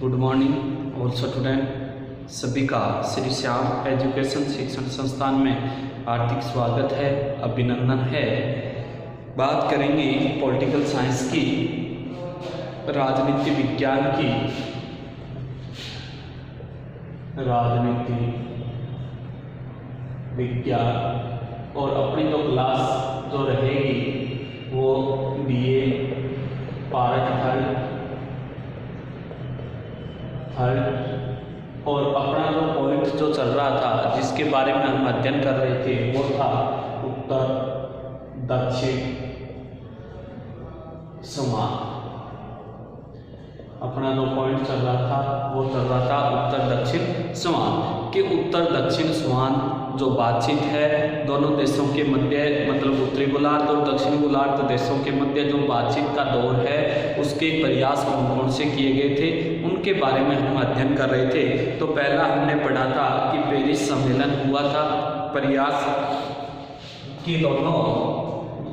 Good morning all student. सभी का Shri Shyam education शिक्षण संस्थान में हार्दिक स्वागत है, अभिनंदन है। बात करेंगे पॉलिटिकल साइंस की, राजनीति विज्ञान की, राजनीति विज्ञान। और अपनी तो क्लास जो रहेगी वो बीए पार्ट थर्ड और अपना जो पॉइंट जो चल रहा था जिसके बारे में हम अध्ययन कर रहे थे वो था उत्तर दक्षिण समान। अपना जो पॉइंट चल रहा था वो चल रहा था उत्तर दक्षिण समान कि उत्तर दक्षिण समान जो बातचीत है दोनों देशों के मध्य, मतलब उत्तरी गोलार्ध और दक्षिणी गोलार्ध देशों के मध्य जो बातचीत का दौर है उसके प्रयास कौन कौन से किए गए थे उनके बारे में हम अध्ययन कर रहे थे। तो पहला हमने पढ़ा था कि पेरिस सम्मेलन हुआ था, प्रयास कि दोनों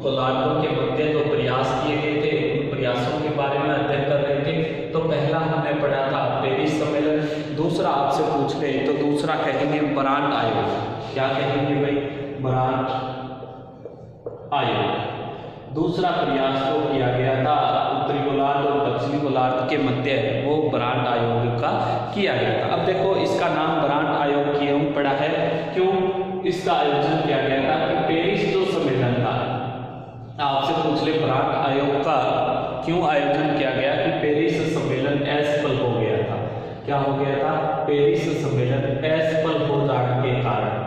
गोलार्धों के मध्य जो प्रयास किए गए थे उन प्रयासों के बारे में अध्ययन कर रहे थे। तो पहला हमने पढ़ा था पेरिस सम्मेलन। दूसरा आपसे पूछ ले तो दूसरा कहेंगे बरांड आयोग। क्या कहेंगे भाई? बरांड आयोग। दूसरा प्रयास जो किया गया था उत्तरी गोलार्ध और दक्षिणी गोलार्ध के मध्य वो बरांड आयोग का किया गया था। अब देखो इसका नाम बरांड आयोग क्यों पड़ा है, क्यों इसका आयोजन किया गया था कि पेरिस जो सम्मेलन था, आपसे पूछ ले बरांड आयोग का क्यों आयोजन किया गया कि पेरिस सम्मेलन असफल हो गया था। क्या हो गया था? पेरिस सम्मेलन असफल हो जाने के कारण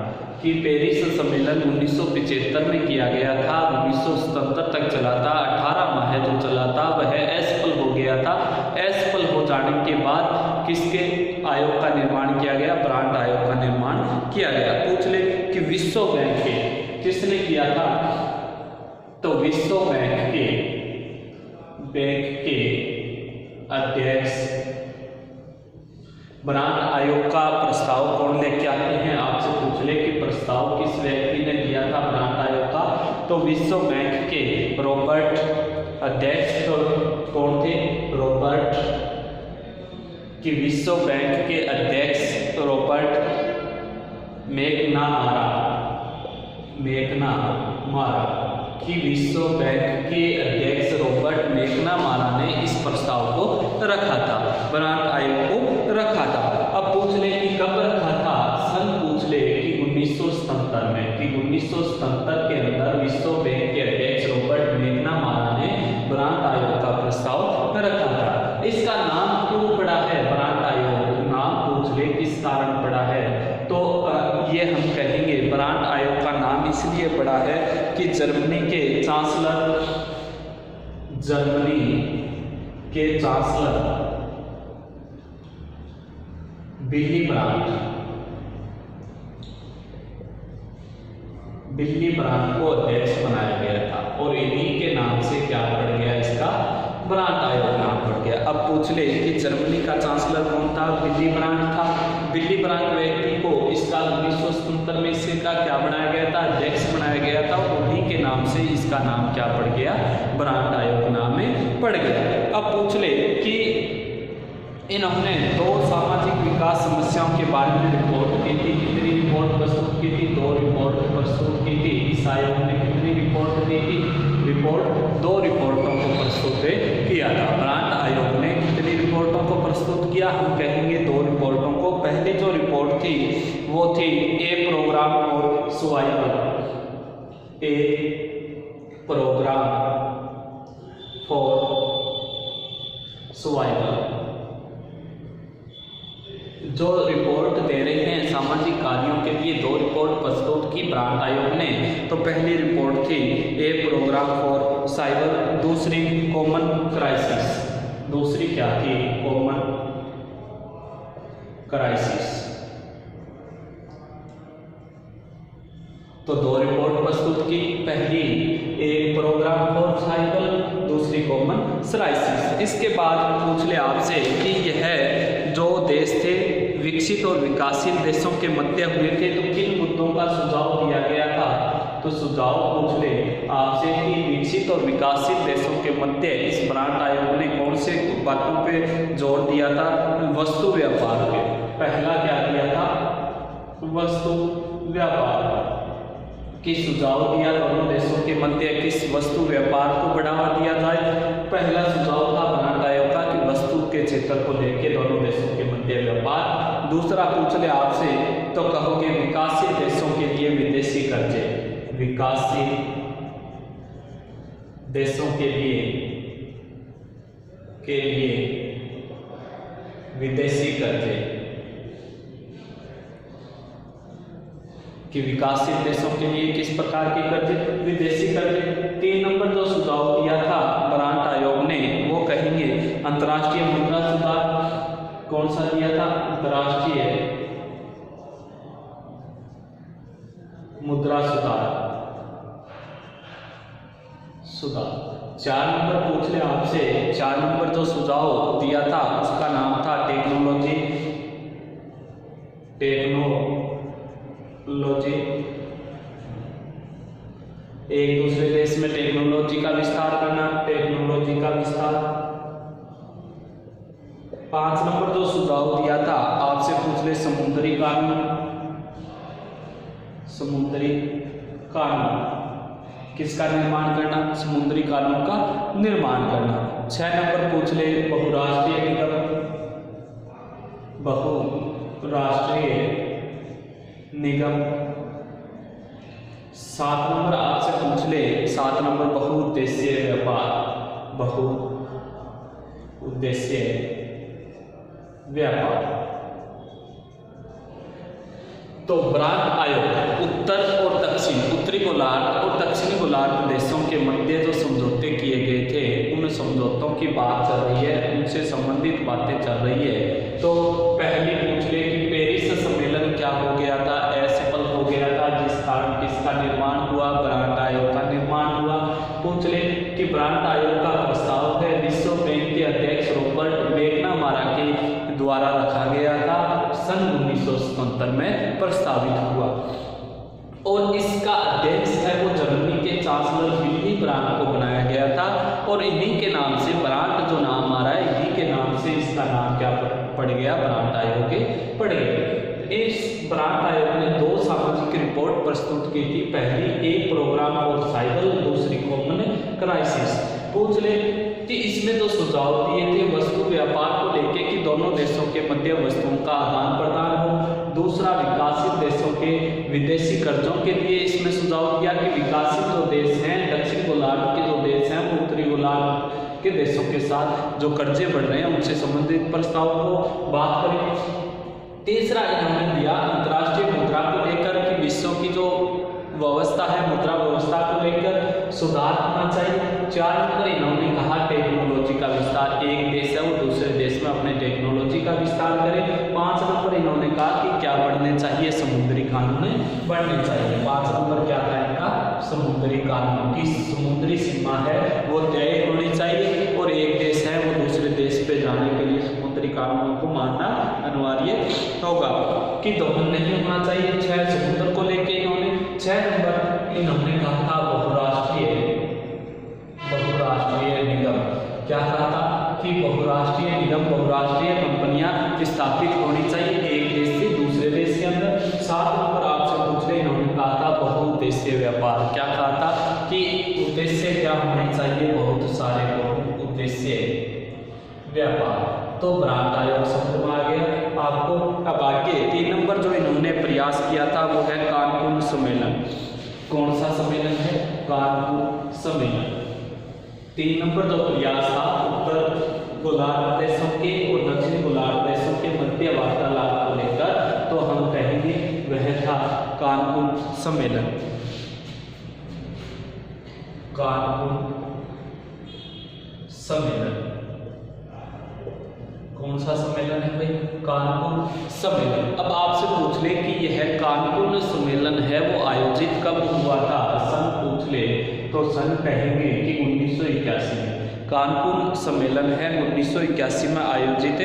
कि पेरिस सम्मेलन 1975 में किया गया था, 1977 तक चला था, 18 माह जो चला था वह असफल हो गया था। असफल हो जाने के बाद किसके आयोग का निर्माण किया गया? बरांड आयोग का निर्माण किया गया। पूछ ले कि विश्व बैंक के किसने किया था? तो विश्व बैंक के अध्यक्ष बरांड आयोग का प्रस्ताव कौन लेके आते हैं? आपसे पूछ ले कि प्रस्ताव किस व्यक्ति ने दिया था बरांड आयोग का? तो विश्व बैंक के रॉबर्ट अध्यक्ष कौन थे? रॉबर्ट कि विश्व बैंक के अध्यक्ष रॉबर्ट मैकनामारा कि विश्व बैंक के अध्यक्ष रॉबर्ट मैकनामारा ने इस प्रस्ताव को रखा था, बरांड आयोग को रखा था। अब पूछ ले कि कब रखा था? सन पूछ ले कि 1977 में, कि 1977 के अंदर विश्व बैंक के अध्यक्ष रॉबर्ट मैकनामारा ने बरांड आयोग का प्रस्ताव रखा था। इसका नाम क्यों पड़ा है बरांड आयोग? नाम पूछ ले किस कारण पड़ा है? तो ये हम कहेंगे बरांड आयोग का नाम इसलिए पड़ा है कि जर्मनी के चांसलर बिली ब्रांड को अध्यक्ष बनाया गया था और इन्हीं के नाम से क्या पड़ गया? इसका बरांड आयोग नाम पड़ गया। अब पूछ ले कि जर्मनी का चांसलर कौन था? बिली ब्रांड था। बिली ब्रांड व्यक्ति को इसका 1977 में इसका क्या बनाया गया था? अध्यक्ष बनाया गया था और उन्हीं के नाम से इसका नाम क्या पड़ गया? बरांड आयोग नाम में पड़ गया। अब पूछ ले कि इन्होंने 2 सामाजिक विकास समस्याओं के बारे में रिपोर्ट की थी। कितनी रिपोर्ट प्रस्तुत की थी? 2 रिपोर्ट प्रस्तुत की थी। इस आयोग ने कितनी रिपोर्ट दी थी? 2 रिपोर्टों को प्रस्तुत किया था। बरांड आयोग ने कितनी रिपोर्टों को प्रस्तुत किया? हम कहेंगे 2 रिपोर्टों को। पहली जो रिपोर्ट थी वो थी a programme for survival, a programme for survival. जो रिपोर्ट दे रहे हैं सामाजिक कार्यों के लिए 2 रिपोर्ट प्रस्तुत की बरांड आयोग ने। तो पहली रिपोर्ट थी ए प्रोग्राम फॉर सर्वाइवल, दूसरी कॉमन क्राइसिस। दूसरी क्या थी? Common crisis. तो 2 रिपोर्ट प्रस्तुत की, पहली ए प्रोग्राम फॉर सर्वाइवल, दूसरी कॉमन क्राइसिस। इसके बाद पूछ ले आपसे कि यह जो देश थे विकसित और विकासशील देशों के मध्य हुए थे तो किन मुद्दों का सुझाव दिया गया था? तो सुझाव पूछ ले आपसे कि विकसित और विकासशील देशों के मध्य इस ब्रांड आयोग ने कौन से बातों पे जोर दिया था? वस्तु व्यापार पे। पहला क्या दिया था? वस्तु व्यापार की सुझाव दिया दोनों देशों के मध्य किस वस्तु व्यापार को बढ़ावा दिया जाए। पहला सुझाव था ब्रांड आयोग का कि वस्तु के क्षेत्र को लेकर दोनों देशों के मध्य व्यापार। दूसरा पूछ ले आपसे तो कहोगे विकासशील देशों के लिए विदेशी कर्जे। विकासशील देशों के लिए विदेशी कर्जे कि विकासशील देशों के लिए किस प्रकार के कर्जे? विदेशी कर्जे। 3 नंबर जो सुझाव दिया था ब्रांड आयोग ने वो कहेंगे अंतर्राष्ट्रीय मुद्रा सुधार। कौन सा दिया था? अंतर्राष्ट्रीय मुद्रा सुधार। 4 नंबर पूछ ले आपसे, 4 नंबर जो सुझाव दिया था उसका नाम था टेक्नोलॉजी। एक दूसरे देश में टेक्नोलॉजी का विस्तार करना। टेक्नोलॉजी का विस्तार। 5 नंबर जो सुझाव दिया था आपसे पूछ ले समुद्री कानून। समुद्री कानून किसका निर्माण करना? समुद्री कानून का निर्माण करना। 6 नंबर पूछ ले बहुराष्ट्रीय निगम। बहुराष्ट्रीय निगम। 7 नंबर आपसे पूछ ले 7 नंबर बहुउद्देशीय व्यापार। बहुउद्देशीय व्यापार। तो ब्रांड आयोग उत्तर और दक्षिण, उत्तरी गोलार्ध और दक्षिणी गोलार्ध देशों के मध्य जो समझौते किए गए थे उन समझौतों की बात चल रही है, उनसे संबंधित बातें चल रही है। तो पहली पूछ ले कि पेरिस सम्मेलन क्या हो गया था? असफल हो गया था, जिस कारण किसका निर्माण हुआ? ब्रांड आयोग का निर्माण हुआ। पूछ ले कि ब्रांड आयोग का प्रस्ताव है विश्व बैंक के अध्यक्ष रॉबर्ट मैकनामारा के द्वारा रखा गया था, सन 1977 में प्रस्तावित हुआ और इसका अध्यक्ष है वो जर्मनी के चांसलर विली ब्रांड को बनाया गया था और इन्हीं के नाम से ब्रांड जो नाम आ रहा है इन्हीं के नाम से इसका नाम क्या पड़ गया? ब्रांड आयोग पड़ गया। इस ब्रांड आयोग ने 2 सामाजिक रिपोर्ट प्रस्तुत की थी। पहली एक प्रोग्राम फॉर साइकिल, दूसरी कॉमन क्राइसिस। पूछ ले कि इसमें जो सुझाव दिए थे वस्तु व्यापार को लेकर कि दोनों देशों के मध्य वस्तुओं का आदान प्रदान हो। दूसरा विकासशील देशों के विदेशी कर्जों के लिए इसमें सुझाव दिया कि विकासशील जो देश हैं दक्षिण गोलार्ध के जो देश हैं वो उत्तरी गोलार्ध के देशों के साथ जो कर्जे बढ़ रहे हैं उनसे संबंधित प्रस्ताव को बात करें। तीसरा इन्होंने दिया अंतर्राष्ट्रीय मुद्रा को लेकर कि विश्व की जो व्यवस्था है मुद्रा व्यवस्था को लेकर सुधार होना चाहिए। 4 नंबर इन्होंने कहा टेक्नोलॉजी का विस्तार। एक देश है वो दूसरे देश में अपने टेक्नोलॉजी का विस्तार करे। 5 नंबर इन्होंने कहा कि क्या बढ़ने चाहिए? समुद्री कानून बढ़ने चाहिए। 5 नंबर क्या था इनका? समुद्री कानून की समुद्री सीमा है वो तय होनी चाहिए और एक देश है वो दूसरे देश पे जाने के लिए समुद्री कानूनों को मानना अनिवार्य होगा कि दोहन नहीं होना चाहिए। 6 समुद्र को लेके इन्होंने 6 नंबर इन्होंने कहा था बहुराष्ट्रीय निगम। क्या कहा था कि बहुराष्ट्रीय निगम, बहुराष्ट्रीय कंपनियां स्थापित होनी चाहिए एक देश से दूसरे देश के अंदर। 7 नंबर आपसे पूछ रहे इन्होंने कहा था बहुउद्देशीय व्यापार। क्या कहा था कि उद्देश्य क्या होने चाहिए? बहुत सारे बहुउद्देशीय व्यापार। तो ब्रांड आयोग समझ में आ गया आपको। अब आगे 3 नंबर जो इन्होंने प्रयास किया था वो है कानकुन सम्मेलन। कौन सा सम्मेलन है? कानकुन सम्मेलन। 3 नंबर जो प्रयास था उत्तर गोलार्ध देशों के और दक्षिण गोलार्ध देशों के मध्य वार्तालाप को लेकर, तो हम कहेंगे वह था कानकुन सम्मेलन। कानकुन सम्मेलन कौन सा सम्मेलन है भाई? कानकुन सम्मेलन। अब आपसे पूछ ले कि यह कानकुन सम्मेलन है वो आयोजित कब हुआ था? सन पूछ ले तो सन कहेंगे कि 1981 में। कानकुन सम्मेलन है 1981 में आयोजित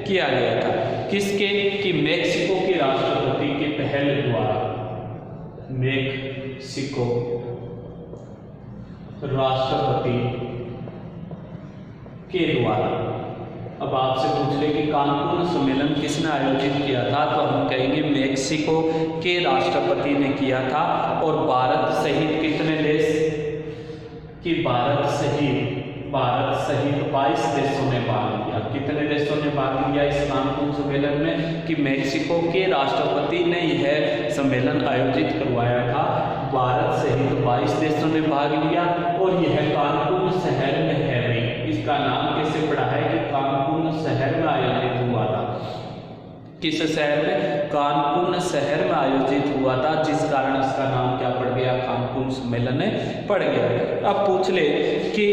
किया गया था। किसके? कि मैक्सिको के राष्ट्रपति के पहल द्वारा। मेक्सिको राष्ट्रपति के द्वारा। अब आपसे पूछ ले कि कानकून सम्मेलन किसने आयोजित किया था, तो हम कहेंगे मेक्सिको के राष्ट्रपति ने किया था। और भारत सहित कितने देश, कि भारत सहित 22 देशों ने भाग लिया। कितने देशों ने भाग लिया इस कानकून सम्मेलन में, कि मेक्सिको के राष्ट्रपति ने यह सम्मेलन आयोजित करवाया था। भारत सहित 22 देशों ने भाग लिया और यह कानकून शहर में है। इसका नाम कैसे पड़ा है, कि कानकून शहर में आयोजित हुआ था। किस शहर में, कानकून शहर में आयोजित हुआ था, जिस कारण इसका नाम क्या पड़ गया, कानकून सम्मेलन पड़ गया। अब पूछ ले कि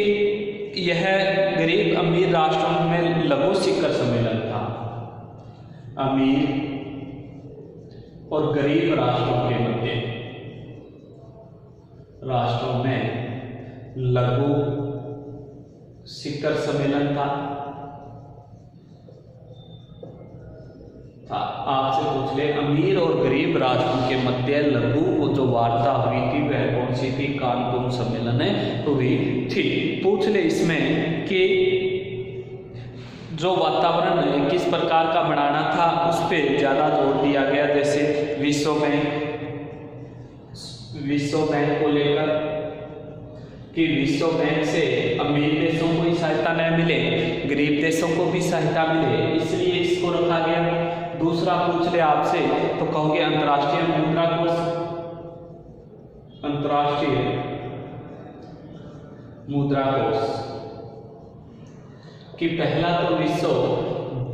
यह गरीब अमीर राष्ट्रों में लघु शिखर सम्मेलन था। अमीर और गरीब राष्ट्रों के मध्य, राष्ट्रों में लघु शिखर सम्मेलन था। आपसे पूछ ले अमीर और गरीब राष्ट्रों के मध्य लघु जो वार्ता हुई थी वह कौन सी थी, कानकून सम्मेलन हुई थी। पूछ ले इसमें कि जो वातावरण किस प्रकार का बनाना था उस पर ज्यादा जोर दिया गया। जैसे विश्व बैंक को लेकर कि विश्व बैंक से अमीर देशों को ही सहायता न मिले, गरीब देशों को भी सहायता मिले, इसलिए इसको रखा गया। दूसरा पूछ ले आपसे तो कहोगे अंतर्राष्ट्रीय मुद्रा कोष, अंतर्राष्ट्रीय मुद्रा कोष कि पहला तो विश्व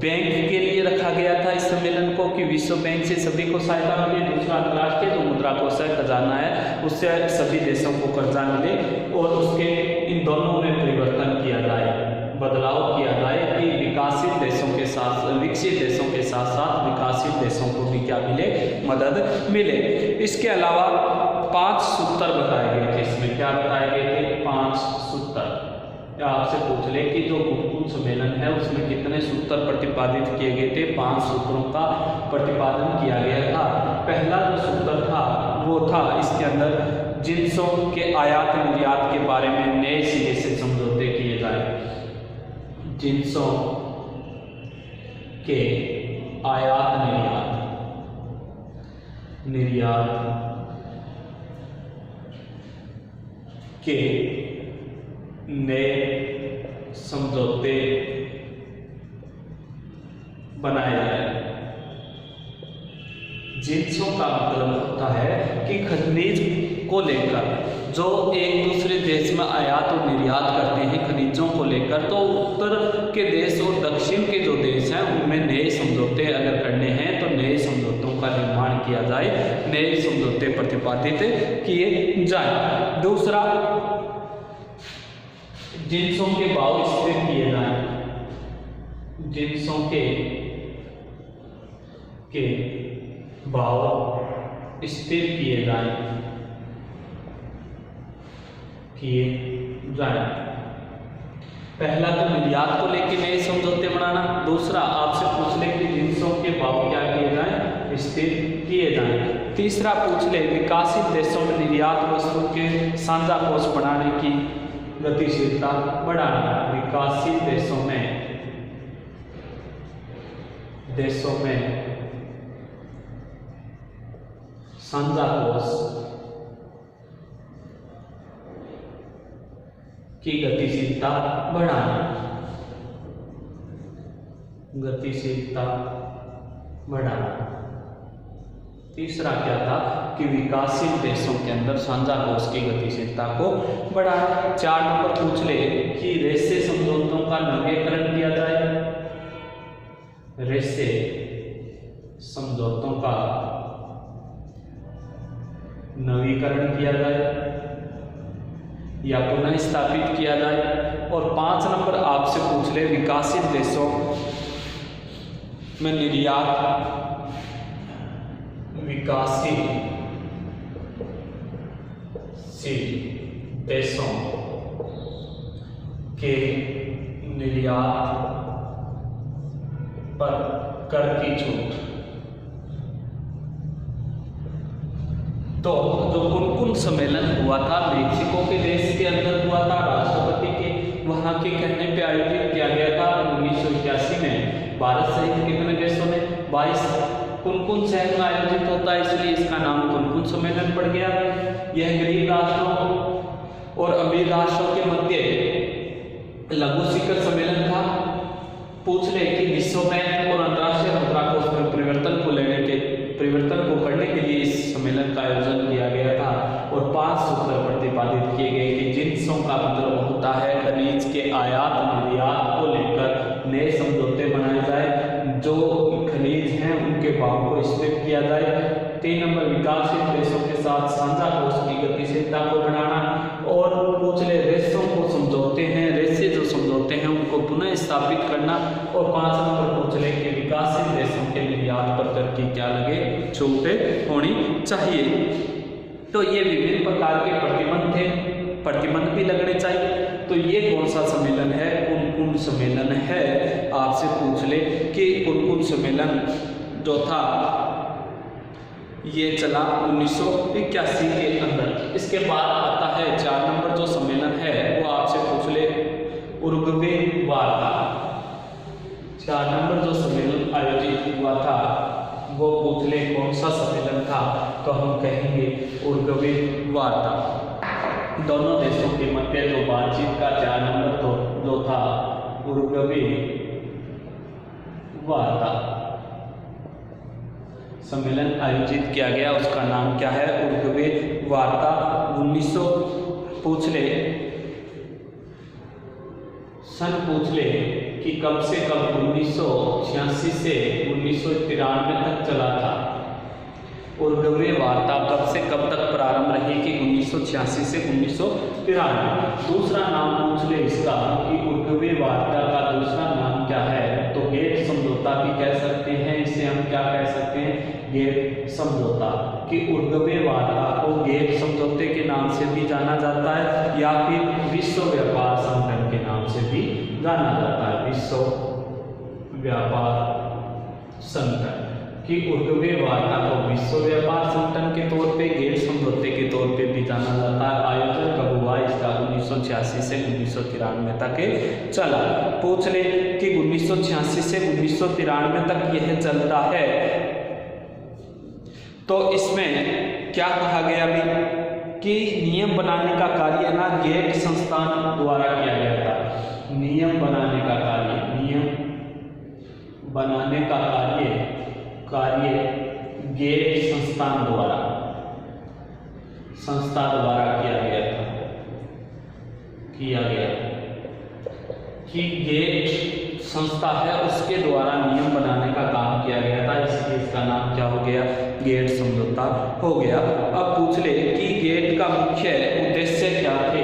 बैंक के लिए रखा गया था इस सम्मेलन को, कि विश्व बैंक से सभी को सहायता मिले। दूसरा अंतर्राष्ट्रीय जो मुद्रा कोष है, खजाना है, उससे सभी देशों को कर्जा मिले और उसके इन दोनों में परिवर्तन किया जाए, बदलाव किया जाए कि विकसित देशों के साथ, विकसित देशों के साथ साथ विकसित देशों को भी क्या मिले, मदद मिले। इसके अलावा 5 सूत्र बताए गए थे। इसमें क्या बताए गए थे, 5 सूत्र। आपसे पूछ ले कि जो कानकून सम्मेलन है उसमें कितने सूत्र प्रतिपादित किए गए थे, 5 सूत्रों का प्रतिपादन किया गया था। पहला जो सूत्र था वो था इसके अंदर जिन्सों के आयात निर्यात के बारे में नए सिरे से समझौते किए जाए। जिन्सों के आयात निर्यात के नए समझौते बनाए जाए। जिन्सों का मतलब होता है कि खनिज को लेकर जो एक दूसरे देश में आयात और निर्यात करते हैं खनिजों को लेकर, तो उत्तर के देश और दक्षिण के जो देश हैं उनमें नए समझौते अगर करने हैं तो नए समझौतों का निर्माण किया जाए, नए समझौते प्रतिपादित किए जाए। दूसरा, जिन्सों के भाव स्थिर किए जाए, जिन्सों के भाव स्थिर किए जाए। पहला तो निर्यात को लेकर नए समझौते बनाना। दूसरा आपसे पूछ ले कि जिन्सों के भाव क्या किए जाएं, स्थिर किए जाएं। तीसरा पूछ ले विकसित देशों में निर्यात वस्तु के साझा कोष बढ़ाने की गतिशीलता बढ़ाना। विकसित देशों में साझा कोष की गतिशीलता बढ़ाना, तीसरा क्या था कि विकसित देशों के अंदर साझा कोष की गतिशीलता को बढ़ाना। 4 नंबर पूछ ले कि रेसे समझौतों का नवीकरण किया जाए। रेसे समझौतों का नवीकरण किया जाए या पुनः स्थापित किया जाए। और 5 नंबर आपसे पूछ ले विकसित देशों में निर्यात, विकसित देशों के निर्यात पर कर की छूट तो जो कुन सम्मेलन हुआ था मेक्सिको के देश के अंदर हुआ था, राष्ट्रपति के वहां के कहने पे आयोजित किया गया था 1981 में। भारत सहित कितने देशों में 22 कुन शहर में आयोजित होता है, इसलिए इसका नाम कुन सम्मेलन पड़ गया। यह गरीब राष्ट्रों और अमीर राष्ट्रों के मध्य लघु शिखर सम्मेलन था। पूछ ले कि विश्व बैंक और अंतर्राष्ट्रीय मुद्रा कोष में परिवर्तन को करने के लिए इस सम्मेलन का आयोजन किया गया था और 5 सूत्र प्रतिपादित किए गए कि जिन का मतलब होता है खनिज के आयात निर्यात को लेकर नए समझौते बनाए जाए, जो खनिज हैं उनके भाव को स्थिर किया जाए। 3 नंबर विकासशील देशों के साथ साझा कोष की गतिशीलता को बढ़ाना और पूछले रेशों को समझौते हैं, रेशे जो समझौते हैं उनको पुनः स्थापित करना। और 5 नंबर पूछले कि विकासशील देशों के निर्यात पर कर की क्या लगे, छूटें होनी चाहिए। तो ये विभिन्न प्रकार के प्रतिबंध भी लगने चाहिए। तो ये कौन सा सम्मेलन है, कुन सम्मेलन है, आपसे पूछ ले कि कुन सम्मेलन जो था ये चला 1981 के अंदर। इसके बाद आता है 4 नंबर जो सम्मेलन है वो आपसे पूछ ले उरुग्वे वार्ता। 4 नंबर जो सम्मेलन आयोजित हुआ था वो पूछ ले कौन सा सम्मेलन था, तो हम कहेंगे उरुग्वे वार्ता। दोनों देशों के मध्य जो बातचीत का 4 नंबर तो जो था उरुग्वे वार्ता सम्मेलन आयोजित किया गया, उसका नाम क्या है, उरुग्वे वार्ता। 1900 पूछ ले सन पूछ ले कि कब से कब 1986 से 1993 तक चला था। उरुग्वे वार्ता कब से कब तक प्रारंभ रही कि 1986 से 1993। दूसरा नाम पूछ ले इसका कि उरुग्वे वार्ता का दूसरा नाम क्या है, तो गेट समझौता भी कह सकते हैं, इसे हम क्या कह सकते हैं, गेट समझौता। कि उरुग्वे वार्ता को गेट समझौते के नाम से भी जाना जाता है या फिर विश्व व्यापार संगठन के नाम से भी जाना जाता है, विश्व व्यापार संगठन। कि उरुग्वे वार्ता को विश्व व्यापार संगठन के तौर पे, गेट समझौते के तौर पे भी जाना जाता है। आयोजन कब हुआ इसका, 1986 से 1993 तक चला। पूछ ले कि 1986 से 1993 तक यह चलता है, तो इसमें क्या कहा गया भी कि नियम बनाने का कार्य ना गेट संस्थान द्वारा किया गया था। नियम बनाने का कार्य गेट संस्था द्वारा किया गया कि गेट संस्था है उसके द्वारा नियम बनाने का काम किया गया था, इसलिए इसका नाम क्या हो गया, गेट समझौता हो गया। अब पूछ ले कि गेट का मुख्य उद्देश्य क्या थे,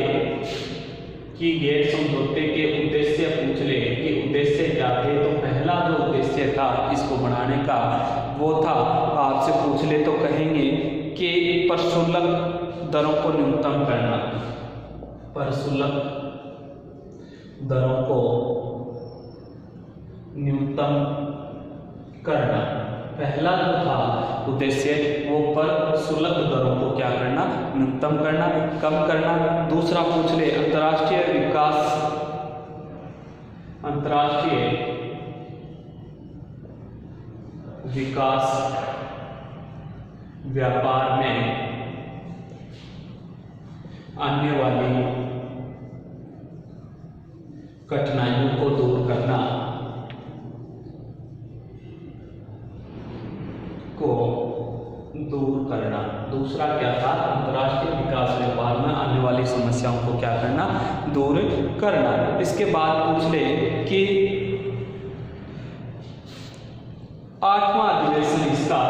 कि गेट समझौते के उद्देश्य पूछ ले कि उद्देश्य क्या थे। तो पहला जो उद्देश्य था इसको बढ़ाने का वो था, आपसे पूछ ले तो कहेंगे कि प्रशुल्क दरों को न्यूनतम करना, प्रशुल्क दरों को न्यूनतम करना। पहला जो था उद्देश्य वो प्रशुल्क दरों को क्या करना, न्यूनतम करना। कब करना। दूसरा पूछ ले अंतर्राष्ट्रीय विकास व्यापार में आने वाली कठिनाइयों को दूर करना दूसरा क्या था, अंतर्राष्ट्रीय विकास व्यापार में आने वाली समस्याओं को क्या करना, दूर करना। इसके बाद पूछ ले कि 8वां अधिवेशन, इसका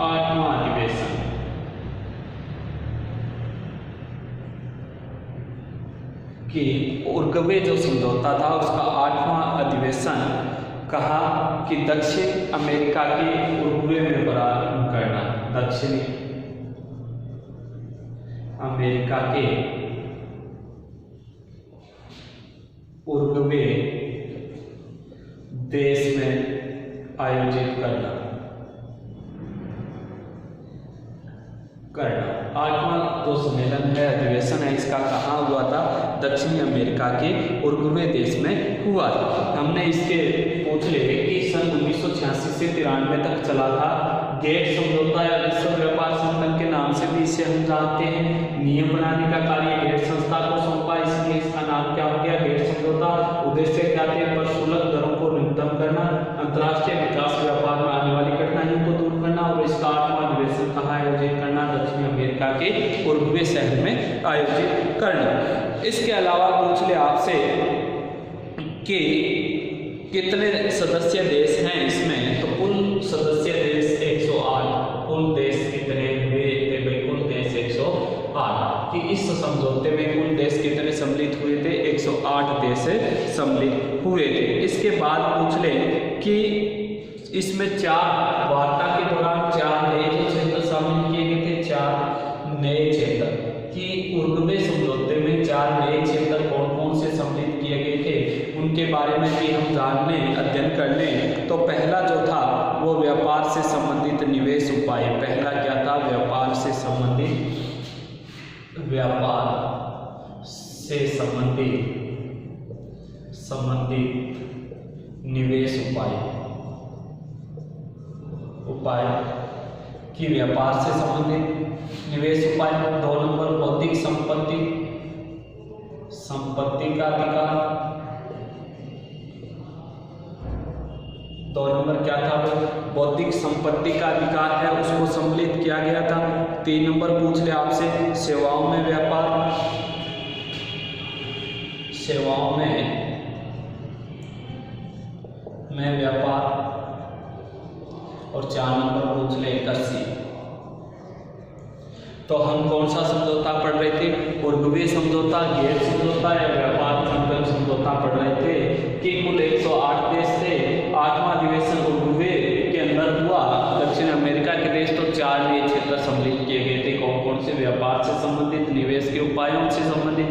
8वां अधिवेशन कि उरुग्वे जो समझौता था उसका 8वां अधिवेशन कहा कि दक्षिण अमेरिका के उरुग्वे में प्रारंभ करना, दक्षिण अमेरिका के उरुग्वे देश में आयोजित करना। सम्मेलन है, अधिवेशन है, इसका कहाँ हुआ था? दक्षिणी अमेरिका के उरुग्वे देश में हुआ था। हमने इसके पूछ लिए कि सन 1986 से 93 तक चला था। गेट समझौता या विश्व व्यापार संगठन के नाम से भी इसे हम जानते हैं। नियम बनाने का कार्य गेट संस्था को सौंपा, इसलिए इसका नाम क्या हो गया? गेट समझौता। उद्देश्य क्या थे? प्रशुल्क दरों को न्यूनतम करना, अंतर्राष्ट्रीय विकास व्यापार में आने वाली कठिनाइयों को दूर करना और इसका 8वां अधिवेशन कहाँ आयोजित करना? दक्षिण अमेरिका के उरुग्वे शहर में आयोजित करना। इसके अलावा पूछ ले आपसे कि कितने सदस्य देश हैं इसमें? तो कुल सदस्य देश 108। कुल देश कितने हुए थे? कुल देश 108। कि इस समझौते में कुल देश कितने सम्मिलित हुए थे? 108 देश सम्मिलित हुए थे। इसके बाद पूछ ले कि इसमें 4 वार्ता के दौरान 4 नए क्षेत्र शामिल किए गए थे। 4 नए क्षेत्र कि उरुग्वे समझौते में 4 नए क्षेत्र कौन कौन से सम्मिलित किए गए थे, उनके बारे में भी हम जानने, अध्ययन करने। तो पहला जो था वो व्यापार से संबंधित निवेश उपाय। पहला क्या था? व्यापार से संबंधित निवेश उपाय कि व्यापार से संबंधित निवेश उपाय। 2 नंबर बौद्धिक संपत्ति का अधिकार। 2 नंबर क्या था? बौद्धिक संपत्ति का अधिकार है, उसको सम्मिलित किया गया था। 3 नंबर पूछ ले आपसे सेवाओं में व्यापार। सेवाओं में व्यापार। और 4 नंबर पूछ ले कृषि। तो हम कौन सा समझौता पढ़ रहे थे? उरुग्वे समझौता, गेट समझौता या व्यापार संगठन समझौता पढ़ रहे थे। कि कुल 108 देश थे। 8वां अधिवेशन उरुग्वे के अंदर हुआ। दक्षिण अमेरिका के देश तो 4 नए क्षेत्र सम्मिलित किए गए थे। कौन कौन से? व्यापार से संबंधित, निवेश के उपायों से संबंधित,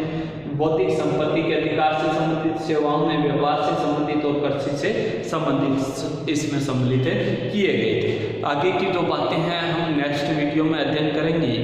बौद्धिक संपत्ति के अधिकार से संबंधित, सेवाओं में व्यवहार से संबंधित और कृषि से संबंधित इसमें सम्मिलित किए गए थे। आगे की जो बातें हैं हम नेक्स्ट वीडियो में अध्ययन करेंगे।